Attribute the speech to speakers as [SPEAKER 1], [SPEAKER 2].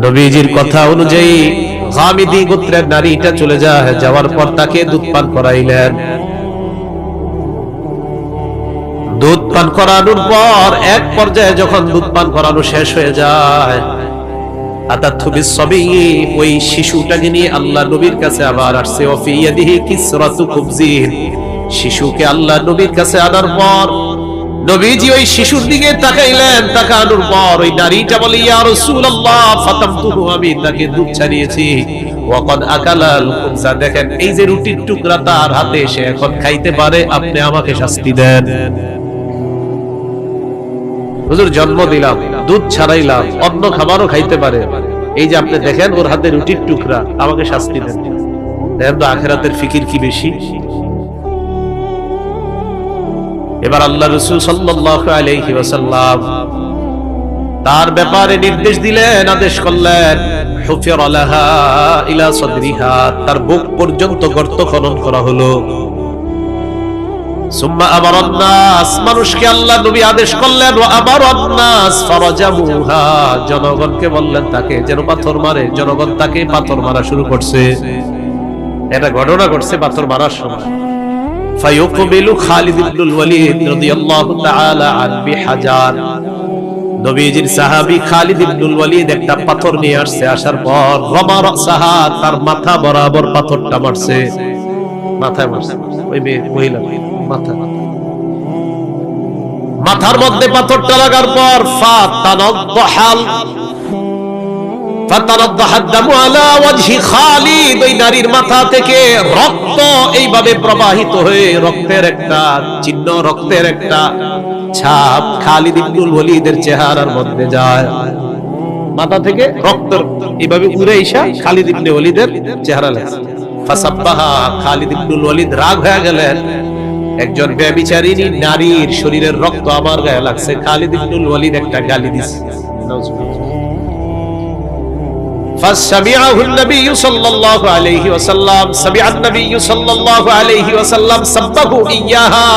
[SPEAKER 1] নবীজির কথা অনুযায়ী গামিদি গোত্রের নারীটা চলে যায়, যাওয়ার পর তাকে দুধ পান করাইলেন। দুধ পান করানোর পর এক পর্যায়ে যখন দুধ পান করানো শেষ হয়ে যায়, ওই শিশুটাকে নিয়ে আল্লাহ নবীর কাছে আবার আসছে। ওফি ইয়াদিহি কিসরাতু খুবজিন, শিশুকে আল্লাহ নবীর কাছে আনার পর নবীজি ওই শিশুর দিকে তাকাইলেন। তাকানোর পর ওই নারীটা বলে, ইয়া রাসূলুল্লাহ ফাতামতুহু, আমি তাকে দুধ ছাড়িয়েছি। ওয়াকাদ আকালাল খুবজা, দেখেন এই যে রুটির টুকরা তার হাতে, সে এখন খাইতে পারে, আপনি আমাকে শাস্তি দেন। হুজুর জন্ম দিলাম, দুধ ছাড়াইলাম, অন্য খাবারও খাইতে পারে, এই যে আপনি দেখেন ওর হাতে রুটির টুকরা, আমাকে শাস্তি দেন। দেখেন তো আখিরাতের ফিকির কি বেশি। এবার আল্লাহ রাসূল সাল্লাল্লাহু আলাইহি ওয়াসাল্লাম তার ব্যাপারে নির্দেশ দিলেন, আদেশ করলেন, হুফিরা লাহা ইলা সাদরিহা, তার বুক পর্যন্ত গর্ত খনন করা হলো। সুম্মা আমারান নাস, মানুষকে আল্লাহ নবী আদেশ করলেন, ওয়া আমারান নাস ফারাজামুহা, জনগণকে বললেন তাকে যেন পাথর মারে। জনগণ তাকে পাথর মারা শুরু করছে। এটা ঘটনা ঘটছে পাথর মারার সময়। ফায়ুকবিলু খালিদ ইবনুল ওয়ালিদ রাদিয়াল্লাহু তাআলা আন বিহাজার, নবীজির সাহাবী খালিদ ইবনুল ওয়ালিদ একটা পাথর নিয়ে আসছে। আসার পর রামা রাসাহা, তার মাথা বরাবর পাথরটা মারছে, মাথায় মারছে। ওই মহিলা মাথার মধ্যে পাথরটা লাগার পর ফাতানাদ্দাহাদ-দামু আলা ওয়াজহি খালিদ, ওই নারীর মাথা থেকে রক্ত এইভাবে প্রবাহিত হয়ে রক্তের একটা চিহ্ন, রক্তের একটা ছাপ খালিদ ইবনুল ওয়ালিদের চেহারার মধ্যে যায়। মাথা থেকে রক্ত এইভাবে উড়ে এসে খালিদ ইবনে ওয়ালিদের চেহারা লাগছে। ফাসাব্বাহা, খালিদ ইবনুল ওয়ালিদ রাগ হয়ে গেলেন, একজন ব্যভিচারিণী নারীর শরীরের রক্ত আমার গায়ে লাগছে। খালিদ ইবনুল ওয়ালিদ একটা গালি দিছে। ফাসমিআহু নবী সাল্লাল্লাহু আলাইহি ওয়াসাল্লাম, সামিআন নবী সাল্লাল্লাহু আলাইহি ওয়াসাল্লাম সাব্বাহু ইয়াহা,